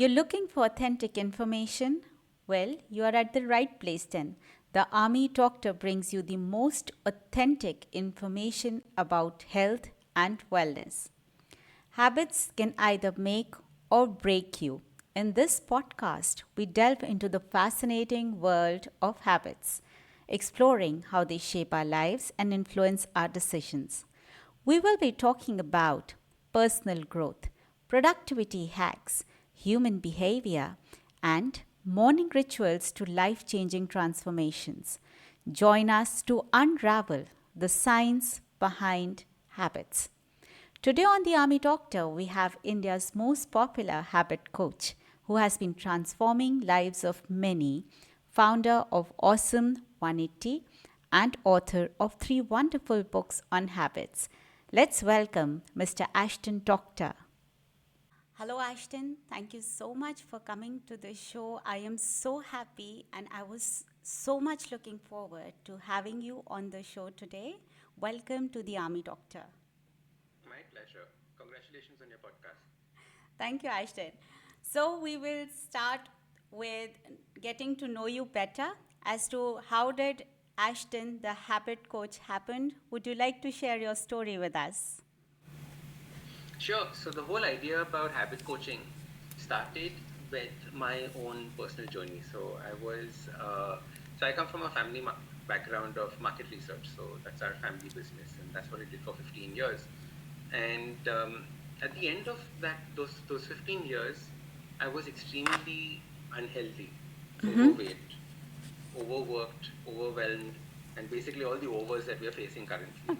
You're looking for authentic information? Well, you are at the right place then. The Army Doctor brings you the most authentic information about health and wellness. Habits can either make or break you. In this podcast, we delve into the fascinating world of habits, exploring how they shape our lives and influence our decisions. We will be talking about personal growth, productivity hacks, human behavior, and morning rituals to life changing transformations. Join us to unravel the science behind habits. Today on The Army Doctor, we have India's most popular habit coach who has been transforming lives of many, founder of Awesome 180 and author of three wonderful books on habits. Let's welcome Mr. Ashdin Doctor. Hello, Ashton. Thank you so much for coming to the show. I am so happy and I was so much looking forward to having you on the show today. Welcome to the Army Doctor. My pleasure. Congratulations on your podcast. Thank you, Ashton. So, we will start with getting to know you better as to how did Ashton, the habit coach, happened. Would you like to share your story with us? Sure. So the whole idea about habit coaching started with my own personal journey. So I come from a background of market research. So that's our family business, and that's what I did for 15 years. And at the end of those 15 years, I was extremely unhealthy, overweight, overworked, overwhelmed, and basically all the overs that we are facing currently.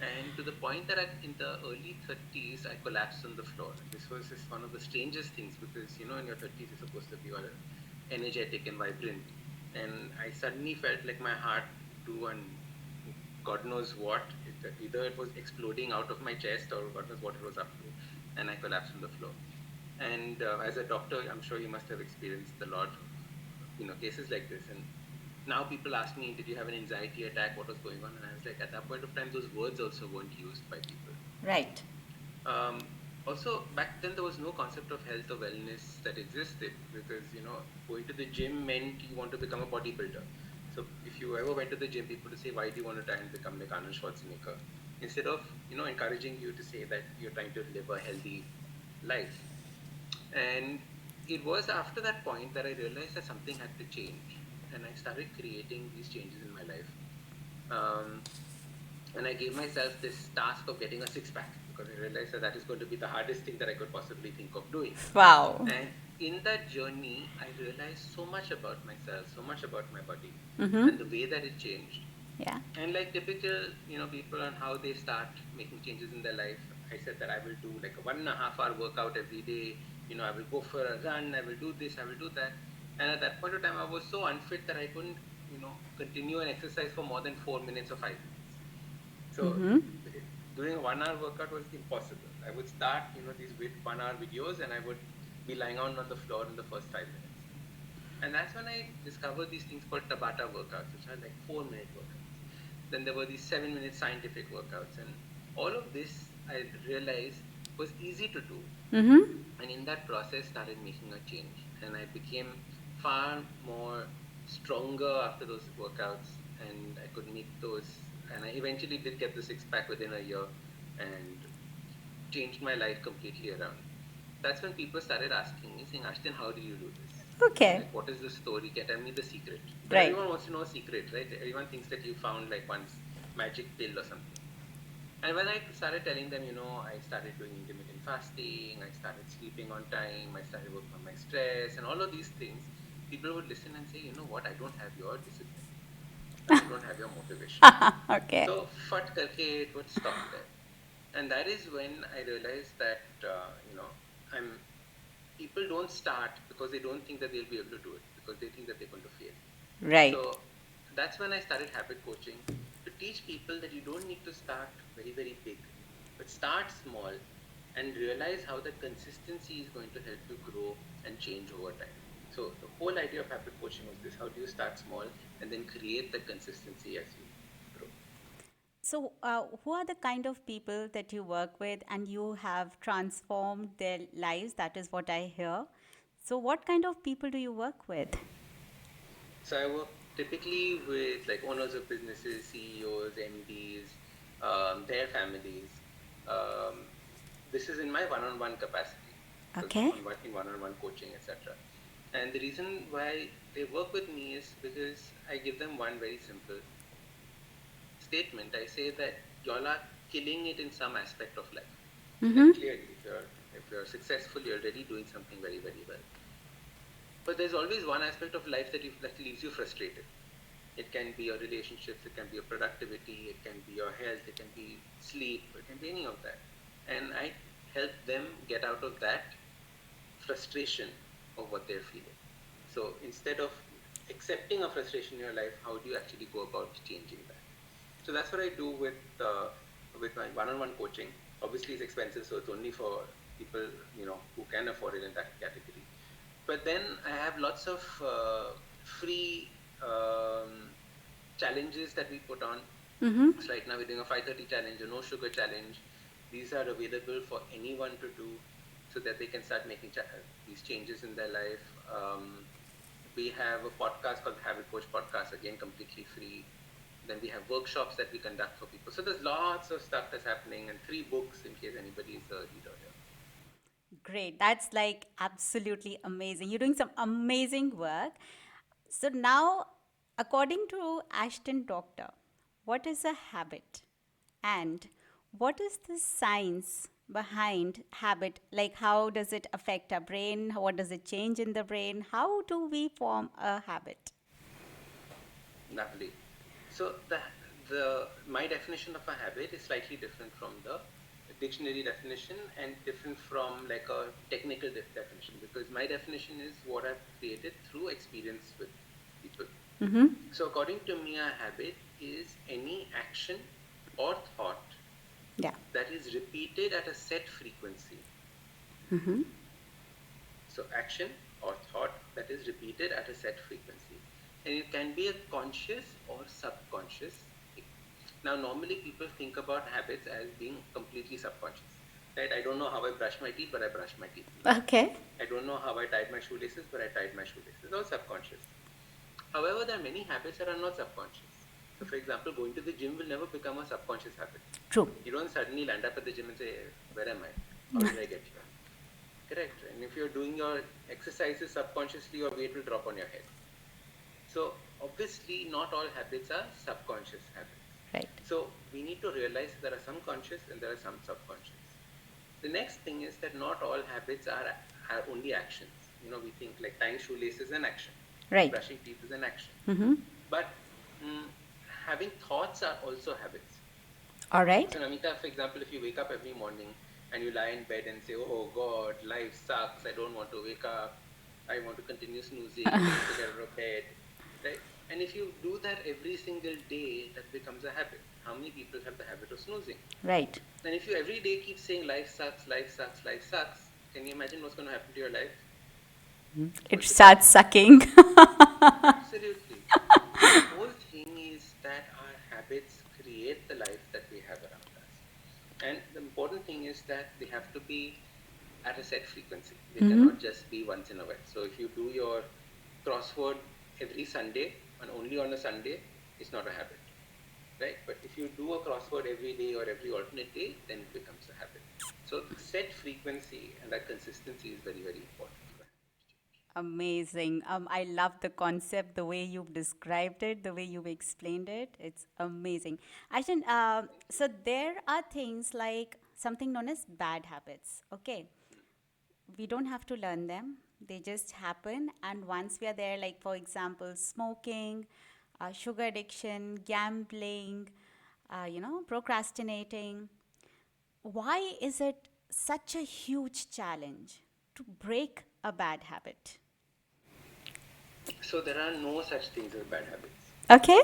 And to the point that in the early 30s, I collapsed on the floor. This was just one of the strangest things because, in your 30s, you're supposed to be all energetic and vibrant. And I suddenly felt like my heart do and God knows what. Either it was exploding out of my chest or God knows what it was up to. And I collapsed on the floor. And as a doctor, I'm sure you must have experienced a lot of, cases like this. And now people ask me, did you have an anxiety attack? What was going on? And I was like, at that point of time, those words also weren't used by people. Right. Um, Also, back then, there was no concept of health or wellness that existed because, going to the gym meant you want to become a bodybuilder. So if you ever went to the gym, people would say, why do you want to try and become like Arnold Schwarzenegger? Instead of, encouraging you to say that you're trying to live a healthy life. And it was after that point that I realized that something had to change. And I started creating these changes in my life. Um, and I gave myself this task of getting a six pack because I realized that that is going to be the hardest thing that I could possibly think of doing. Wow. And in that journey, I realized so much about myself, so much about my body, Mm-hmm. and the way that it changed. Yeah. And like typical, people on how they start making changes in their life, I said that I will do like a 1.5 hour workout every day. I will go for a run. I will do this. I will do that. And at that point of time, I was so unfit that I couldn't, continue an exercise for more than 4 minutes or 5 minutes. So Mm-hmm. doing a 1 hour workout was impossible. I would start, these 1 hour videos, and I would be lying on the floor in the first 5 minutes. And that's when I discovered these things called Tabata workouts, which are like 4 minute workouts. Then there were these 7 minute scientific workouts, and all of this I realized was easy to do. Mm-hmm. And in that process, started making a change, and I became far more stronger after those workouts, and I could meet those. And I eventually did get the six pack within a year, and changed my life completely around. That's when people started asking me, saying, Ashton, how do you do this? Okay. Like, what is the story? Tell me the secret. Because Right. everyone wants to know a secret, right? Everyone thinks that you found like one magic pill or something. And when I started telling them, I started doing intermittent fasting, I started sleeping on time, I started working on my stress, and all of these things, people would listen and say, you know what, I don't have your discipline. I don't have your motivation. Okay. So, fat karke, it would stop there. And that is when I realized that, I'm people don't start because they don't think that they'll be able to do it, because they think that they're going to fail. Right. So that's when I started habit coaching to teach people that you don't need to start very, very big, but start small and realize how the consistency is going to help you grow and change over time. So the whole idea of habit coaching was this: how do you start small and then create the consistency as you grow? So, who are the kind of people that you work with and you have transformed their lives? That is what I hear. So, what kind of people do you work with? So I work typically with like owners of businesses, CEOs, MDs, their families. Um, this is in my one-on-one capacity, so Okay. in one-on-one coaching, etc. And the reason why they work with me is because I give them one very simple statement. I say that y'all are killing it in some aspect of life. Like Mm-hmm. clearly, if you're successful, you're already doing something very, very well. But there's always one aspect of life that leaves you frustrated. It can be your relationships, it can be your productivity, it can be your health, it can be sleep, it can be any of that. And I help them get out of that frustration of what they're feeling. So instead of accepting a frustration in your life, how do you actually go about changing that? So that's what I do with my one-on-one coaching. Obviously, it's expensive, so it's only for people who can afford it in that category. But then I have lots of free challenges that we put on. Mm-hmm. So right now we're doing a 5:30 challenge, a no sugar challenge. These are available for anyone to do, so that they can start making these changes in their life. We have a podcast called Habit Coach Podcast, again completely free. Then we have workshops that we conduct for people. So there's lots of stuff that's happening, and 3 books in case anybody is a reader here. Great. That's like absolutely amazing. You're doing some amazing work. So, now, according to Ashton Doctor, what is a habit? And what is the science behind habit? Like, how does it affect our brain? What does it change in the brain? How do we form a habit? Lovely. So the my definition of a habit is slightly different from the dictionary definition and different from like a technical definition, because my definition is what I've created through experience with people. Mm-hmm. So according to me, a habit is any action or thought Yeah. that is repeated at a set frequency. Mm-hmm. So action or thought that is repeated at a set frequency. And it can be a conscious or subconscious. Now, normally people think about habits as being completely subconscious. Right? I don't know how I brush my teeth, but I brush my teeth. Okay. I don't know how I tied my shoelaces, but I tied my shoelaces. It's all subconscious. However, there are many habits that are not subconscious. So, for example, going to the gym will never become a subconscious habit. True. You don't suddenly land up at the gym and say, where am I? How did I get here? Correct. And if you're doing your exercises subconsciously, your weight will drop on your head. So obviously, not all habits are subconscious habits. Right. So we need to realize there are some conscious and there are some subconscious. The next thing is that not all habits are only actions. We think like tying shoelaces is an action, Right. brushing teeth is an action. Mm-hmm. But mm, having thoughts are also habits. All right. So Namita, for example, if you wake up every morning and you lie in bed and say, "Oh God, life sucks. I don't want to wake up. I want to continue snoozing. I don't want to get out of bed," right? And if you do that every single day, that becomes a habit. How many people have the habit of snoozing? Right. And if you every day keep saying life sucks, life sucks, life sucks, can you imagine what's going to happen to your life? It's It going to suck. starts sucking. Absolutely. So the whole thing is that our habits create the life that we have around us. And the important thing is that they have to be at a set frequency. They Mm-hmm. cannot just be once in a while. So if you do your crossword every Sunday and only on a Sunday, it's not a habit, right? But if you do a crossword every day or every alternate day, then it becomes a habit. So the set frequency and that consistency is very, very important for a habit to change. Amazing. I love the concept, the way you've described it, the way you've explained it. It's amazing. Ashin, Thank you. so there are things like something known as bad habits. Okay. We don't have to learn them, they just happen. And once we are there, like for example, smoking, sugar addiction, gambling, procrastinating, why is it such a huge challenge to break a bad habit? So there are no such things as bad habits. Okay.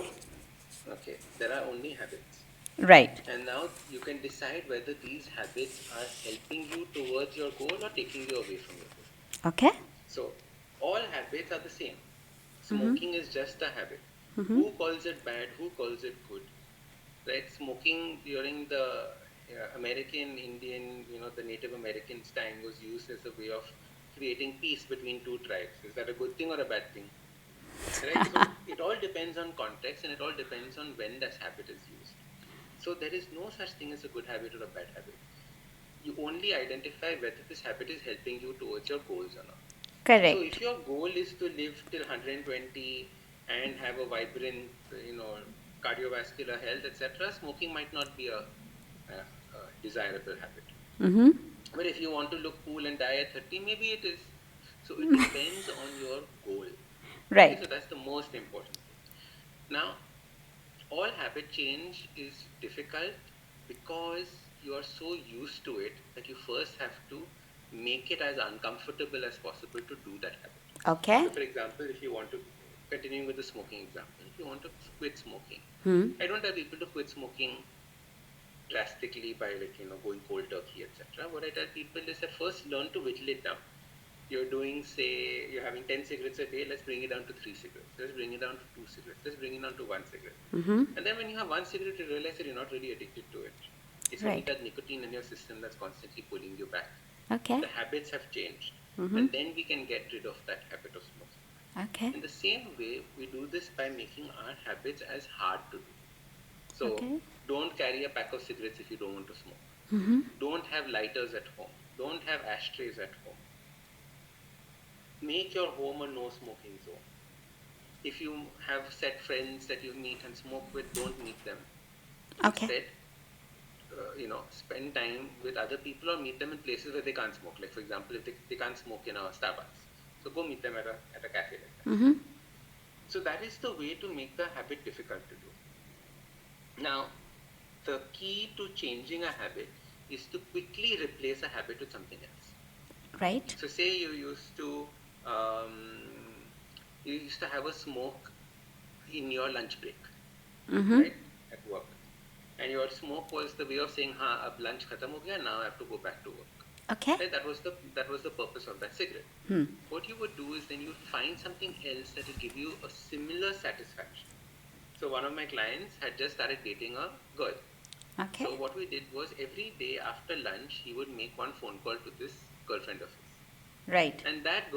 Okay, there are only habits. Right. And now you can decide whether these habits are helping you towards your goal or taking you away from your goal. Okay. So all habits are the same. Mm-hmm. Smoking is just a habit. Mm-hmm. Who calls it bad? Who calls it good? Right? Smoking during the American, Indian, the Native Americans' time was used as a way of creating peace between two tribes. Is that a good thing or a bad thing? Right? So it all depends on context, and it all depends on when this habit is used. So there is no such thing as a good habit or a bad habit. You only identify whether this habit is helping you towards your goals or not. So if Correct. your goal is to live till 120 and have a vibrant, cardiovascular health, etc., smoking might not be a desirable habit. Mm-hmm. But if you want to look cool and die at 30, maybe it is. So it depends on your goal. Okay, so Right. that's the most important thing. Now, all habit change is difficult because you are so used to it that you first have to make it as uncomfortable as possible to do that habit. Okay. So, for example, if you want to, continuing with the smoking example, if you want to quit smoking, Hmm. I don't tell people to quit smoking drastically by going cold turkey, etc. What I tell people is that first learn to whittle it down. You're doing, say, you're having 10 cigarettes a day, let's bring it down to 3 cigarettes. Let's bring it down to 2 cigarettes. Let's bring it down to 1 cigarette. Mm-hmm. And then when you have 1 cigarette, you realize that you're not really addicted to it. It's only Right. that nicotine in your system that's constantly pulling you back. Okay. The habits have changed. Mm-hmm. And then we can get rid of that habit of smoking. Okay. In the same way, we do this by making our habits as hard to do. So Okay. don't carry a pack of cigarettes if you don't want to smoke. Mm-hmm. Don't have lighters at home. Don't have ashtrays at home. Make your home a no smoking zone. If you have set friends that you meet and smoke with, don't meet them. Okay. Instead, spend time with other people or meet them in places where they can't smoke. Like, for example, if they can't smoke in a Starbucks, so go meet them at a cafe like that. Mm-hmm. So that is the way to make the habit difficult to do. Now, the key to changing a habit is to quickly replace a habit with something else. Right. So say um, you used to have a smoke in your lunch break, Mm-hmm. right, at work. And your smoke was the way of saying, "Ha, ab lunch khatam ho gaya, now I have to go back to work." Okay. Right? That was the purpose of that cigarette. Hmm. What you would do is then you would find something else that will give you a similar satisfaction. So one of my clients had just started dating a girl. Okay. So what we did was every day after lunch, he would make one phone call to this girlfriend of his. Right. And that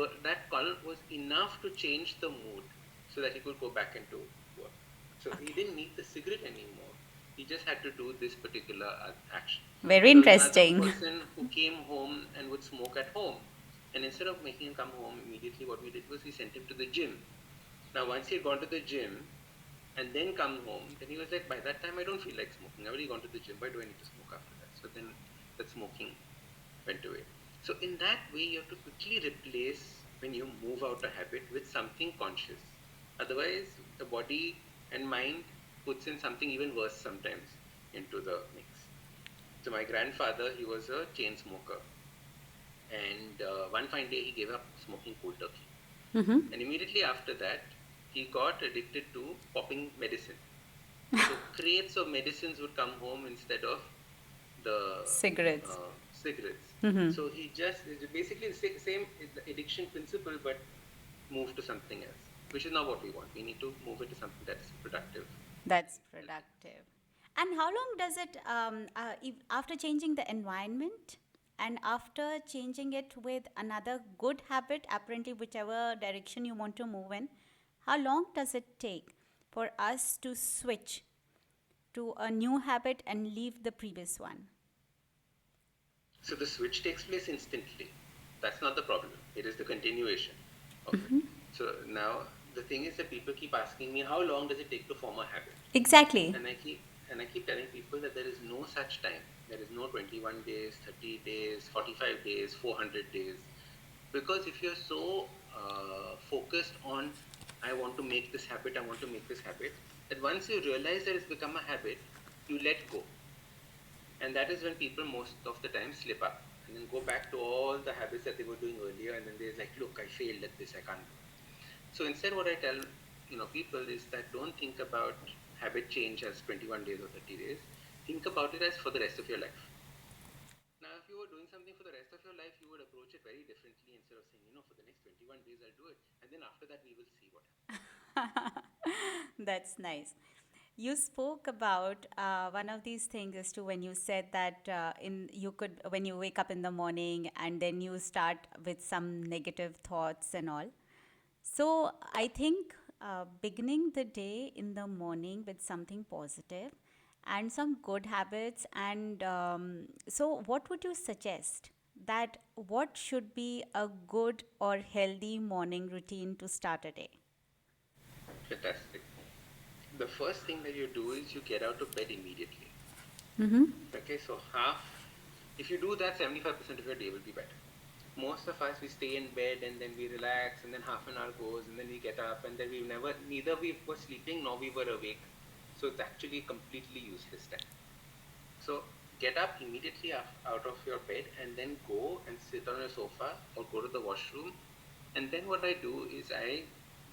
call was enough to change the mood so that he could go back into work. So he Okay. didn't need the cigarette anymore. He just had to do this particular action. Very There was another interesting. person who came home and would smoke at home. And instead of making him come home immediately, what we did was we sent him to the gym. Now, once he had gone to the gym and then come home, then he was like, by that time, I don't feel like smoking. I've already gone to the gym. Why do I need to smoke after that? So then that smoking went away. So in that way, you have to quickly replace when you move out a habit with something conscious. Otherwise, the body and mind puts in something even worse sometimes into the mix. So my grandfather, he was a chain smoker, and one fine day he gave up smoking cold turkey. Mm-hmm. And immediately after that, he got addicted to popping medicine. So crates of medicines would come home instead of the Cigarettes. cigarettes. Mm-hmm. So it's basically the same addiction principle, but moved to something else, which is not what we want. We need to move it to something that's productive and That's healthy. productive. And how long does it, if, after changing the environment and after changing it with another good habit, apparently whichever direction you want to move in, how long does it take for us to switch to a new habit and leave the previous one? So the switch takes place instantly. That's not the problem. It is the continuation of it. So now the thing is that people keep asking me, how long does it take to form a habit? Exactly. And I keep telling people that there is no such time. There is no 21 days, 30 days, 45 days, 400 days. Because if you're so focused on, I want to make this habit, I want to make this habit, that once you realize that it's become a habit, you let go. And that is when people most of the time slip up and then go back to all the habits that they were doing earlier, and then they're like, look, I failed at this, I can't do it. So instead, what I tell people is that don't think about habit change as 21 days or 30 days. Think about it as for the rest of your life. Now, if you were doing something for the rest of your life, you would approach it very differently instead of saying, for the next 21 days I'll do it, and then after that we will see what happens. That's nice. You spoke about one of these things as to when you said that in you could when you wake up in the morning and then you start with some negative thoughts and all. So I think beginning the day in the morning with something positive and some good habits, and so what would you suggest that what should be a good or healthy morning routine to start a day? Fantastic. The first thing that you do is you get out of bed immediately. Mm-hmm. Okay, so if you do that, 75% of your day will be better. Most of us, we stay in bed and then we relax, and then half an hour goes, and then we get up, and then neither we were sleeping nor we were awake. So it's actually completely useless time. So get up immediately out of your bed and then go and sit on your sofa or go to the washroom. And then what I do is I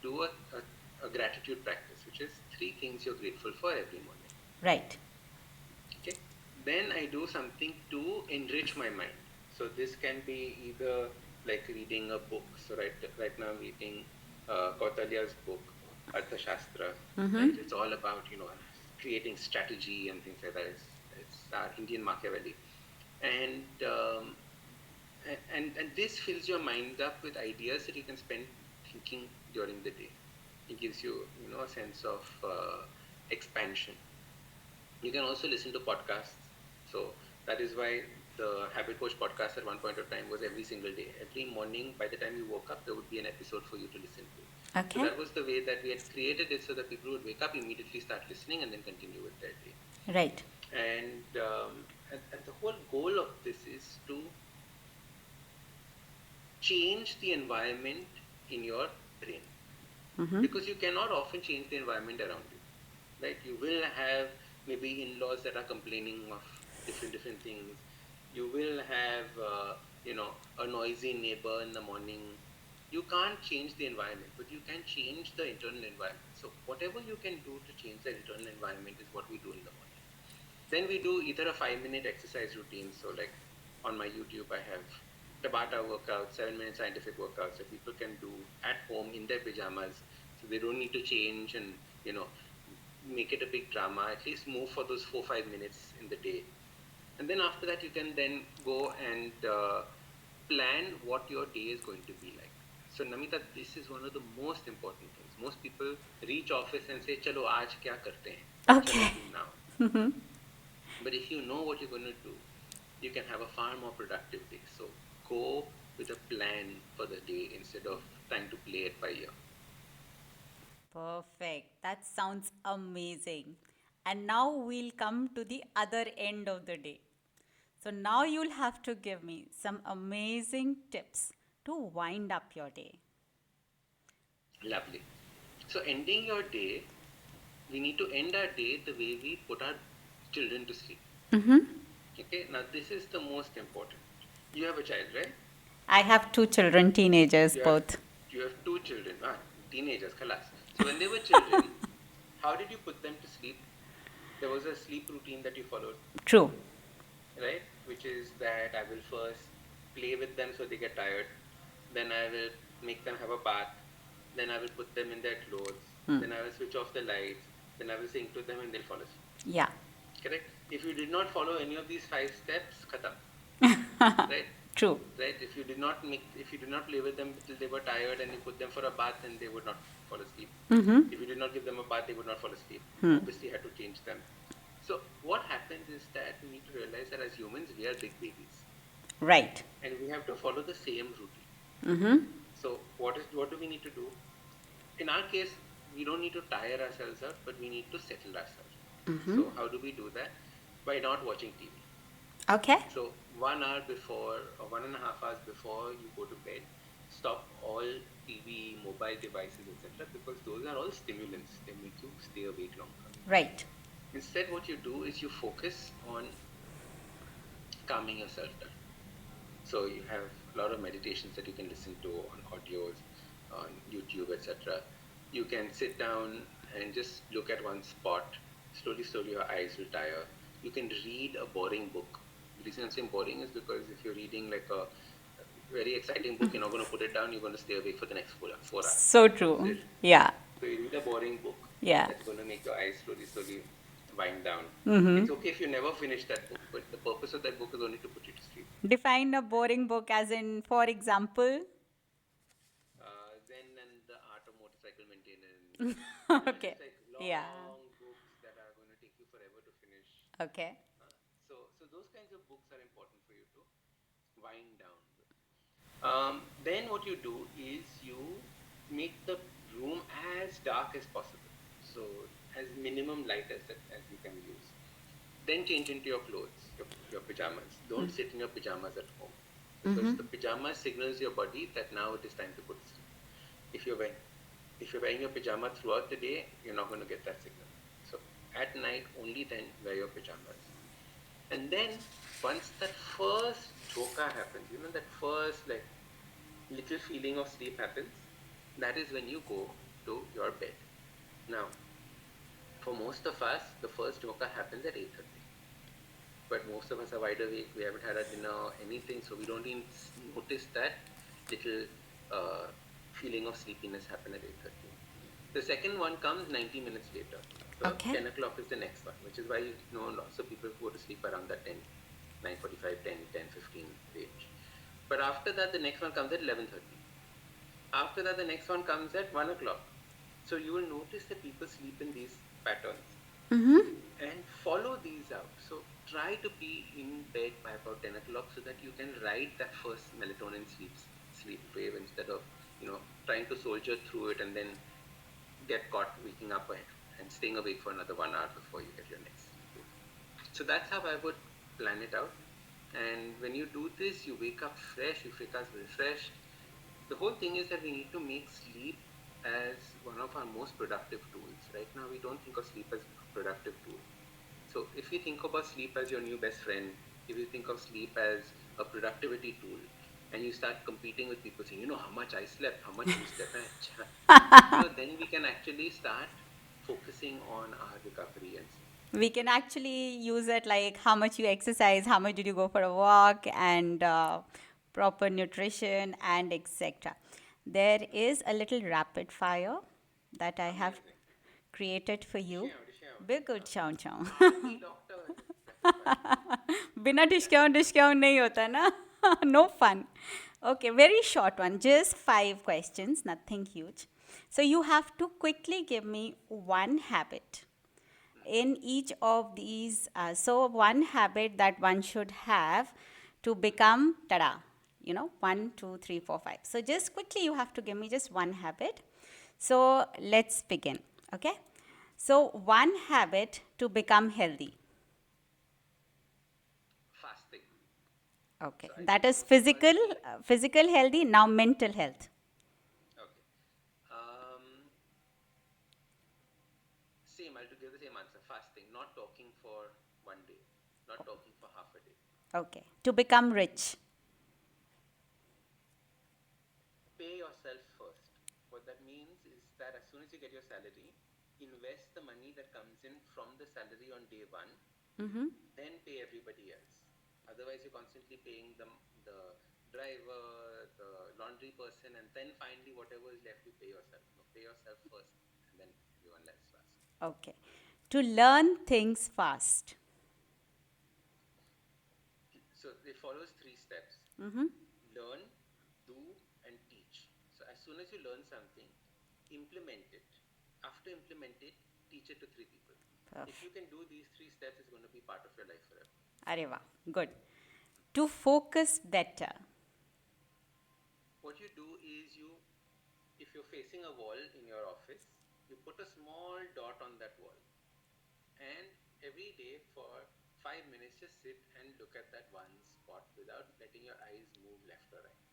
do a gratitude practice, which is three things you're grateful for every morning. Right. Okay. Then I do something to enrich my mind. So this can be either like reading a book. So right now I'm reading Kautalya's book, Arthashastra. Mm-hmm. Right. It's all about creating strategy and things like that. It's Indian Machiavelli, and and this fills your mind up with ideas that you can spend thinking during the day. It gives you a sense of expansion. You can also listen to podcasts. So that is why the Habit Coach podcast at one point of time was every single day. Every morning, by the time you woke up, there would be an episode for you to listen to. So Okay. that was the way that we had created it so that people would wake up, immediately start listening, and then continue with their day. Right. And the whole goal of this is to change the environment in your brain, Mm-hmm. because you cannot often change the environment around you. Right? You will have maybe in-laws that are complaining of different things. You will have a noisy neighbor in the morning. You can't change the environment, but you can change the internal environment. So whatever you can do to change the internal environment is what we do in the morning. Then we do either a 5-minute exercise routine. So like on my YouTube, I have Tabata workouts, 7-minute scientific workouts that people can do at home in their pajamas. So they don't need to change and, make it a big drama. At least move for those 4-5 minutes in the day. And then after that, you can then go and plan what your day is going to be like. So Namita, this is one of the most important things. Most people reach office and say, "Chalo, aaj kya karte hain? What shall I Okay. do now?" Mm-hmm. But if you know what you're going to do, you can have a far more productive day. So go with a plan for the day instead of trying to play it by ear. Perfect. That sounds amazing. And now we'll come to the other end of the day. So now you'll have to give me some amazing tips to wind up your day. Lovely. So ending your day, we need to end our day the way we put our children to sleep. Mm-hmm. Okay, now this is the most important. You have a child, right? I have two children, teenagers You have both. you have two children, teenagers, khalas. So when they were children, how did you put them to sleep? There was a sleep routine that you followed, True. right? Which is that I will first play with them so they get tired. Then I will make them have a bath. Then I will put them in their clothes. Hmm. Then I will switch off the lights. Then I will sing to them and they'll fall asleep. Yeah. Correct? If you did not follow any of these 5 steps, khatam. Right? True. Right? If you did not play with them till they were tired and you put them for a bath, then they would not fall asleep. Mm-hmm. If you did not give them a bath, they would not fall asleep. Hmm. Obviously, you had to change them. So what happens is that we need to realize that as humans, we are big babies, Right. and we have to follow the same routine. Mm-hmm. So what do we need to do? In our case, we don't need to tire ourselves out, but we need to settle ourselves. Mm-hmm. So how do we do that? By not watching TV. Okay. So 1 hour before or 1.5 hours before you go to bed, stop all TV, mobile devices, etc. because those are all stimulants. They make you stay awake longer. Right. Instead, what you do is you focus on calming yourself down. So you have a lot of meditations that you can listen to on audios, on YouTube, etc. You can sit down and just look at one spot. Slowly, your eyes will tire. You can read a boring book. The reason I'm saying boring is because if you're reading like a very exciting book, you're not going to put it down. You're going to stay awake for the next 4 hours. So true. Yeah. So you read a boring book Yeah. that's going to make your eyes slowly wind down. Mm-hmm. It's okay if you never finish that book, but the purpose of that book is only to put you to sleep. Define a boring book as in, for example. Zen and the Art of Motorcycle Maintenance. Okay. Just like Yeah. long books that are going to take you forever to finish. Okay. So those kinds of books are important for you to wind down with. Then what you do is you make the room as dark as possible. So as minimum light as you can use. Then change into your clothes, your pajamas. Don't sit in your pajamas at home because the pajamas signals your body that now it is time to go to sleep. If you're wearing if you're wearing your pajama throughout the day, you're not going to get that signal. So at night, only then wear your pajamas. And then once that first jhoka happens, that first like little feeling of sleep happens, that is when you go to your bed. Now, for most of us, the first jhoka happens at 8:30. But most of us are wide awake. We haven't had our dinner or anything, so we don't even notice that little uh, feeling of sleepiness happen at 8:30. The second one comes 90 minutes later. So Okay. 10 o'clock is the next one, which is why lots of people go to sleep around that 10, 9:45, 10, 10:15 range. But after that, the next one comes at 11:30. After that, the next one comes at 1 o'clock. So you will notice that people sleep in these patterns and follow these out. So try to be in bed by about 10 o'clock so that you can ride that first melatonin sleep wave instead of trying to soldier through it and then get caught waking up and staying awake for another 1 hour before you get your next sleep wave. So that's how I would plan it out. And when you do this, you wake up fresh, you wake up refreshed. The whole thing is that we need to make sleep as one of our most productive tools. Right now, we don't think of sleep as a productive tool. So if you think about sleep as your new best friend, if you think of sleep as a productivity tool, and you start competing with people saying, how much I slept, how much you slept, then we can actually start focusing on our recovery and sleep. We can actually use it like how much you exercise, how much did you go for a walk, and proper nutrition, and etc. There is a little rapid fire that I have Amazing. created for you. Discount. बिल्कुल चाऊ चाऊ Army doctor rapid fire. बिना discount नहीं होता ना no fun. Okay, very short one, just 5 questions, nothing huge. So you have to quickly give me one habit in each of these. So one habit that one should have to become tada, 1, 2, 3, 4, 5. So just quickly you have to give me just one habit. So let's begin. Okay, so one habit to become healthy. Fasting. Okay, So I that think is physical, firstly, physical healthy. Now mental health. okay. Same, I'll give the same answer. Fasting, not talking for 1 day, not talking for half a day. Okay, to become rich. Pay yourself first. What that means is that as soon as you get your salary, invest the money that comes in from the salary on day one, then pay everybody else. Otherwise, you're constantly paying the driver, the laundry person, and then finally, whatever is left, you pay yourself. No, pay yourself first, and then everyone else last. Okay, to learn things fast. So it follows 3 steps: learn, do, and teach. So as soon as you learn something, implement it. After implement it, teach it to 3 people. If you Perfect. can do these 3 steps, it's going to be part of your life forever. Areva, good. To focus better. What you do is if you're facing a wall in your office, you put a small dot on that wall. And every day for 5 minutes, just sit and look at that one spot without letting your eyes move left or right.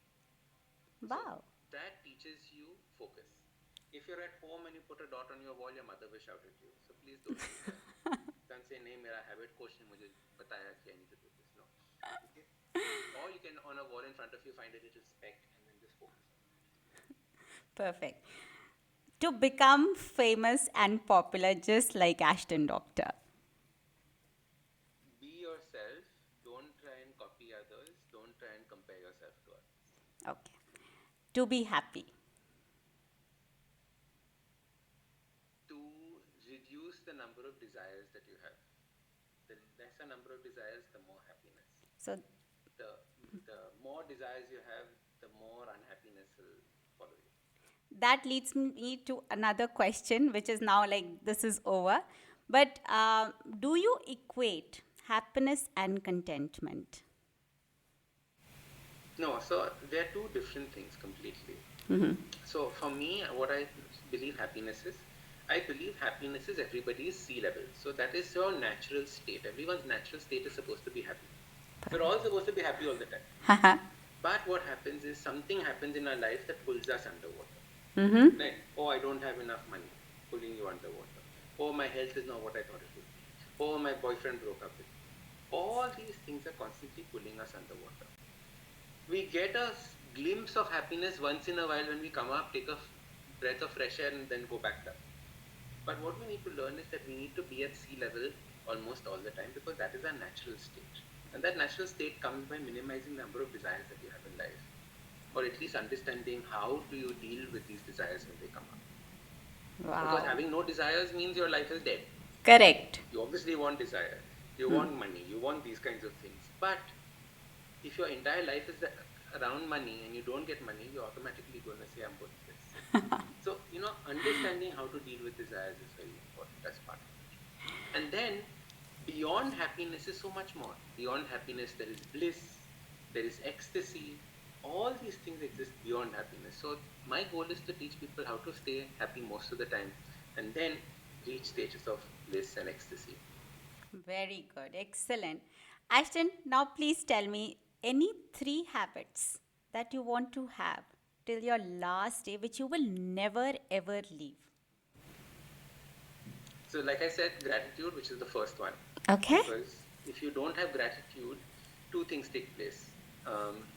So Wow. that teaches you focus. If you're at home and you put a dot on your wall, your mother will shout at you. So please don't do that. Don't say, "नहीं मेरा habit coach ने मुझे बताया कि I need to do this." No. Okay. Or you can on a wall in front of you find a little speck and then just focus on that. Perfect. To become famous and popular, just like Ashton Doctor. Be yourself. Don't try and copy others. Don't try and compare yourself to others. Okay. To be happy. To reduce the number of desires that you have. The lesser number of desires, the more happiness. So The, the more desires you have, the more unhappiness will follow you. that leads me to another question, which is now like this is over. But do you equate happiness and contentment? No, so they're two different things completely. So for me, what I believe happiness is, I believe happiness is everybody's sea level. So that is your natural state. Everyone's natural state is supposed to be happy. We're all supposed to be happy all the time. But what happens is something happens in our life that pulls us underwater. Right? Oh, I don't have enough money, pulling you underwater. Oh, my health is not what I thought it would be. Oh, my boyfriend broke up with me. All these things are constantly pulling us underwater. We get a glimpse of happiness once in a while when we come up, take a breath of fresh air, and then go back down. But what we need to learn is that we need to be at sea level almost all the time, because that is our natural state. And that natural state comes by minimizing the number of desires that you have in life, or at least understanding how do you deal with these desires when they come up. Because Wow. having no desires means your life is dead. Correct. You obviously want desire, you want money, you want these kinds of things. But if your entire life is around money and you don't get money, you're automatically going to say, I'm worthless. So, understanding how to deal with desires is very important as part of it. And then beyond happiness is so much more. Beyond happiness, there is bliss, there is ecstasy. All these things exist beyond happiness. So my goal is to teach people how to stay happy most of the time and then reach stages of bliss and ecstasy. Very good. Excellent. Ashton, now please tell me any three habits that you want to have till your last day, which you will never ever leave. So like I said, gratitude, which is the first one. Okay. Because if you don't have gratitude, two things take place.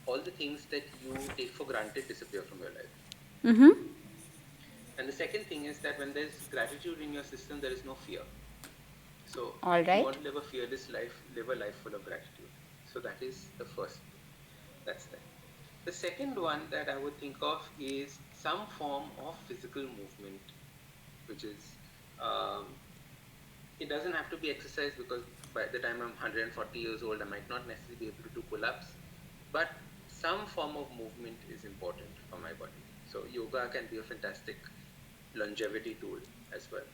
All the things that you take for granted disappear from your life. Mm-hmm. And the second thing is that when there's gratitude in your system, there is no fear. So All if you want right. to live a fearless life, live a life full of gratitude. So that is the first thing. That's that. The second one that I would think of is some form of physical movement, which is um, it doesn't have to be exercise, because by the time I'm 140 years old, I might not necessarily be able to do pull-ups, but some form of movement is important for my body. So yoga can be a fantastic longevity tool as well.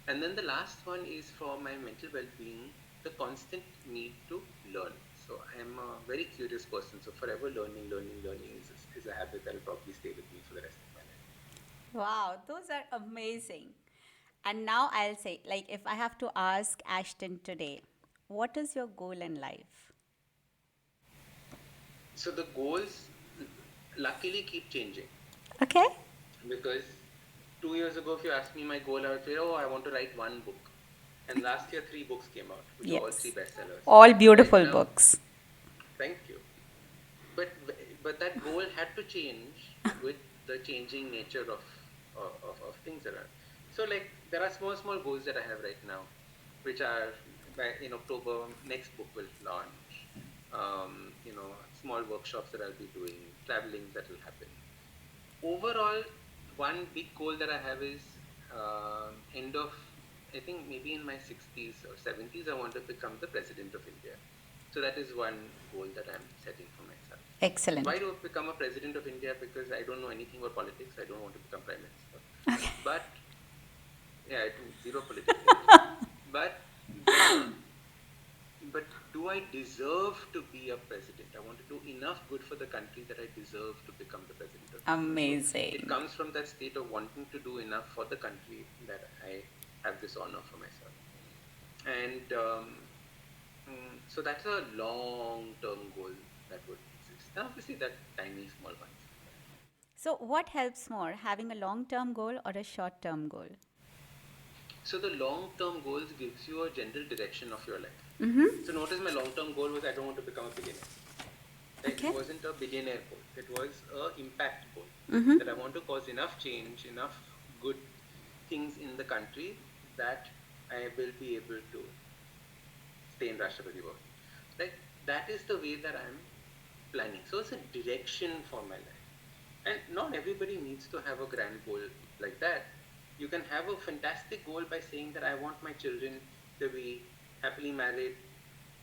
And then the last one is for my mental well-being, the constant need to learn. So I am a very curious person. So forever learning is a habit that will probably stay with me for the rest of my life. Wow, those are amazing. And now I'll say, like, if I have to ask Ashton today, what is your goal in life? So the goals luckily keep changing, Okay. because 2 years ago, if you asked me my goal, I would say, oh, I want to write one book. And last year, 3 books came out, which were all three Yes. bestsellers. All Right beautiful now, books. thank you. But but that goal had to change with the changing nature of things around. So like there are small goals that I have right now, which are in October, next book will launch. Small workshops that I'll be doing, travelings that will happen. Overall, one big goal that I have is end of, I think maybe in my 60s or 70s, I want to become the president of India. So that is one goal that I'm setting for myself. Why Excellent. do I become a president of India? Because I don't know anything about politics. I don't want to become prime minister. But yeah, I do zero political connection. But the but do I deserve to be a president? I want to do enough good for the country that I deserve to become the president of India. So it Amazing. comes from that state of wanting to do enough for the country that I have this honor for myself. And so that's a long-term goal that would exist. And obviously, that tiny, small ones. So, what helps more, having a long term goal or a short term goal? So the long-term goals gives you a general direction of your life. Mm-hmm. So notice my long-term goal was I don't want to become a billionaire. Right? It Okay. wasn't a billionaire goal. It was a impact goal, Mm-hmm. that I want to cause enough change, enough good things in the country that I will be able to stay in Rashtrapati Bhavan. Right? That is the way that I'm planning. So it's a direction for my life. And not everybody needs to have a grand goal like that. You can have a fantastic goal by saying that I want my children to be happily married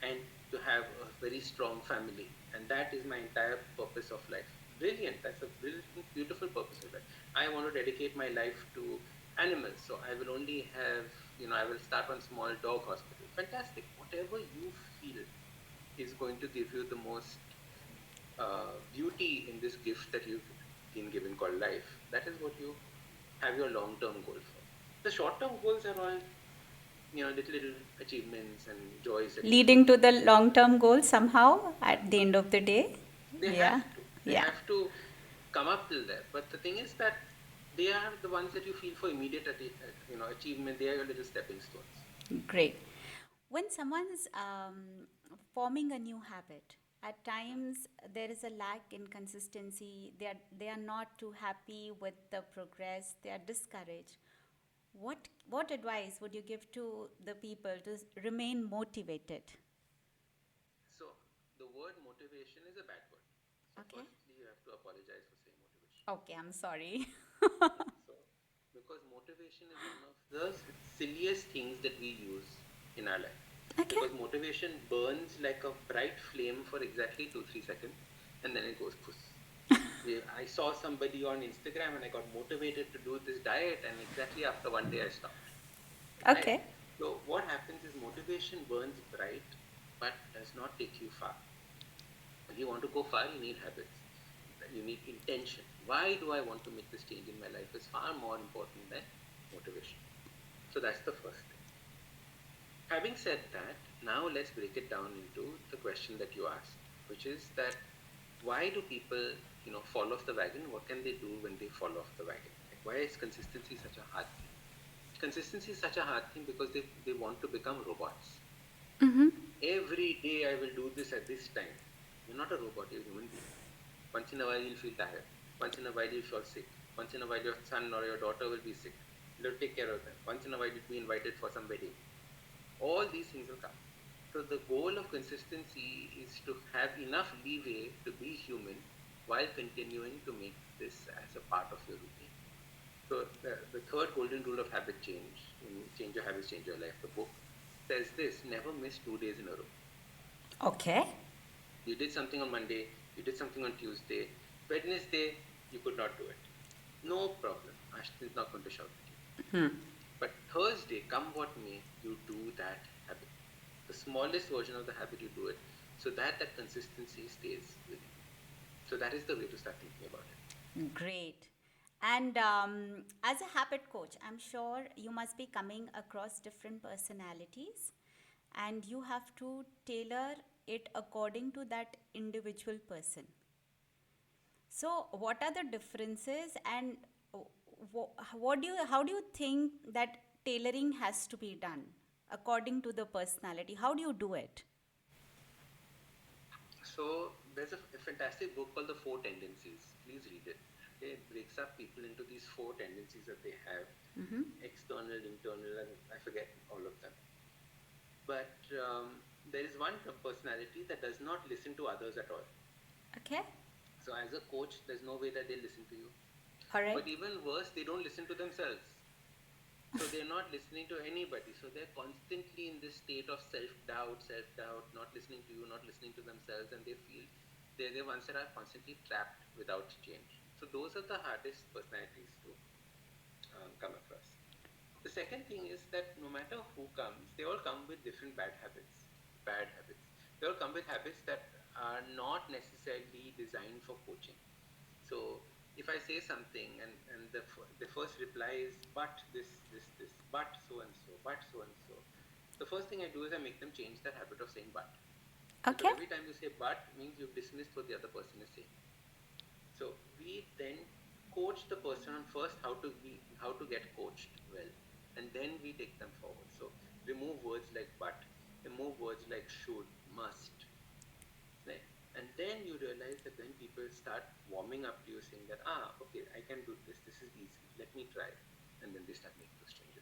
and to have a very strong family. And that is my entire purpose of life. Brilliant. That's a brilliant, beautiful purpose of life. I want to dedicate my life to animals. So I will only have, I will start one small dog hospital. Fantastic. Whatever you feel is going to give you the most beauty in this gift that you've been given called life. That is what you have your long-term goal for. The short-term goals are all, little achievements and joys that you feel. Leading to the long term goal somehow at the end of the day. They Yeah. have to. They Yeah. have to come up till there. But the thing is that they are the ones that you feel for immediate, achievement. They are your little stepping stones. Great. When someone's forming a new habit, at times there is a lack in consistency. They are not too happy with the progress. They are discouraged. What advice would you give to the people to remain motivated? So the word motivation is a bad word. So Okay. firstly, you have to apologize for saying motivation. Okay, I'm sorry. So because motivation is one of the silliest things that we use in our life. Okay. Because motivation burns like a bright flame for exactly 2-3 seconds, and then it goes puss. I saw somebody on Instagram and I got motivated to do this diet, and exactly after one day I stopped. Right? Okay. So what happens is motivation burns bright but does not take you far. If you want to go far, you need habits. You need intention. Why do I want to make this change in my life is far more important than motivation. So that's the first thing. Having said that, now let's break it down into the question that you asked, which is that why do people, fall off the wagon? What can they do when they fall off the wagon? Like, why is consistency such a hard thing? Consistency is such a hard thing because they want to become robots. Every day I will do this at this time. You're not a robot, you're a human being. Once in a while you'll feel tired. Once in a while you'll feel sick. Once in a while your son or your daughter will be sick. You'll take care of them. Once in a while you'll be invited for some wedding. All these things will come. So the goal of consistency is to have enough leeway to be human while continuing to make this as a part of your routine. So the third golden rule of habit change, in Change Your Habits, Change Your Life, the book, says this: never miss 2 days in a row. Okay. You did something on Monday, you did something on Tuesday, Wednesday, you could not do it. No problem. Ashdin is not going to shout at you. But Thursday, come what may, you do that habit. The smallest version of the habit, you do it so that that consistency stays with you. So that is the way to start thinking about it. Great. And as a habit coach, I'm sure you must be coming across different personalities and you have to tailor it according to that individual person. So, what are the differences and how do you think that tailoring has to be done according to the personality? How do you do it? So there's a fantastic book called The Four Tendencies. Please read it. Okay, it breaks up people into these four tendencies that they have: external, internal, and I forget all of them. But there is one personality that does not listen to others at all. Okay. So as a coach, there's no way that they listen to you. All right. But even worse, they don't listen to themselves. So they're not listening to anybody. So they're constantly in this state of self-doubt, not listening to you, not listening to themselves, and they feel they're the ones that are constantly trapped without change. So those are the hardest personalities to come across. The second thing is that no matter who comes, they all come with different bad habits. Bad habits. They all come with habits that are not necessarily designed for coaching. So if I say something and the first reply is but this, but so and so, but so and so, the first thing I do is I make them change that habit of saying but. Because Okay. every time you say but means you've dismissed what the other person is saying. So we then coach the person on first how to get coached well, and then we take them forward. So remove words like but, remove words like should, must, right? And then you realize that when people start warming up to you, saying that okay, I can do this. This is easy. Let me try, and then they start making those changes.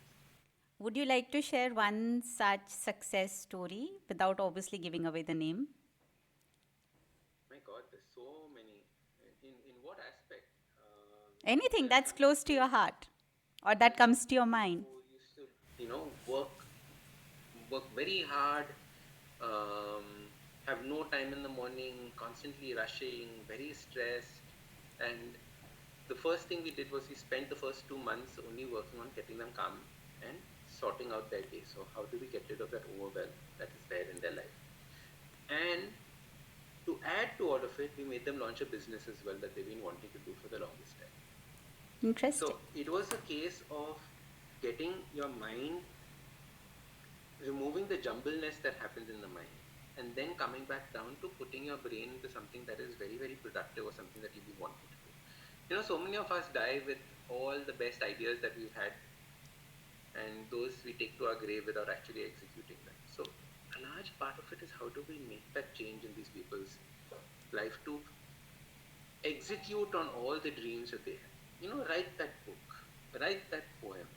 Would you like to share one such success story without obviously giving away the name? My God, there's so many. In what aspect? Anything Well, that's close to your heart or I that was comes to your somebody mind? who used to, work very hard, have no time in the morning, constantly rushing, very stressed. And the first thing we did was we spent the first 2 months only working on getting them calm and sorting out their day. So, how do we get rid of that overwhelm that is there in their life? And to add to all of it, we made them launch a business as well that they've been wanting to do for the longest time. Interesting. So, it was a case of getting your mind, removing the jumbleness that happens in the mind, and then coming back down to putting your brain into something that is very, very productive or something that you've been wanting to do. So many of us die with all the best ideas that we've had, and those we take to our grave without actually executing them. So, a large part of it is how do we make that change in these people's life to execute on all the dreams that they have. Write that book, write that poem,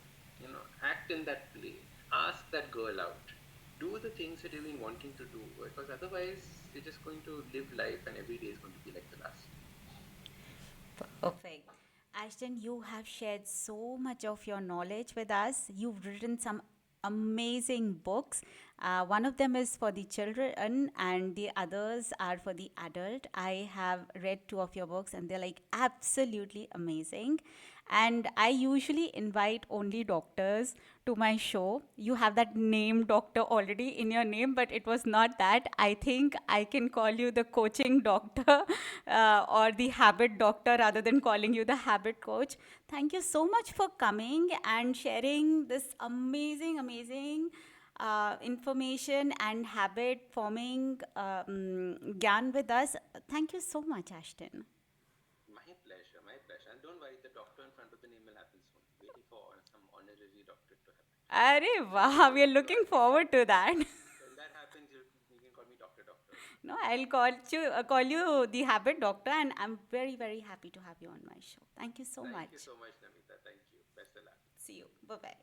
act in that play, ask that girl out, do the things that you've been wanting to do, because otherwise you're just going to live life and every day is going to be like the last. Perfect. Ashton, you have shared so much of your knowledge with us. You've written some amazing books. One of them is for the children, and the others are for the adult. I have read two of your books, and they're like absolutely amazing. And I usually invite only doctors to my show. You have that name doctor already in your name, but it was not that. I think I can call you the coaching doctor or the habit doctor rather than calling you the habit coach. Thank you so much for coming and sharing this amazing, amazing information and habit forming gyan with us. Thank you so much, Ashton. My pleasure, my pleasure. And don't worry, the doctor in front of the name will happen soon. Waiting for some honorary doctorate to happen. Arey, So don't wow, we are worry. So looking forward to that. when that happens, you can call me Doctor only. No, I'll call you the habit doctor, and I'm very, very happy to have you on my show. Thank you so Thank you much. so much, Namita. Thank you. Best of luck. See you. Bye bye.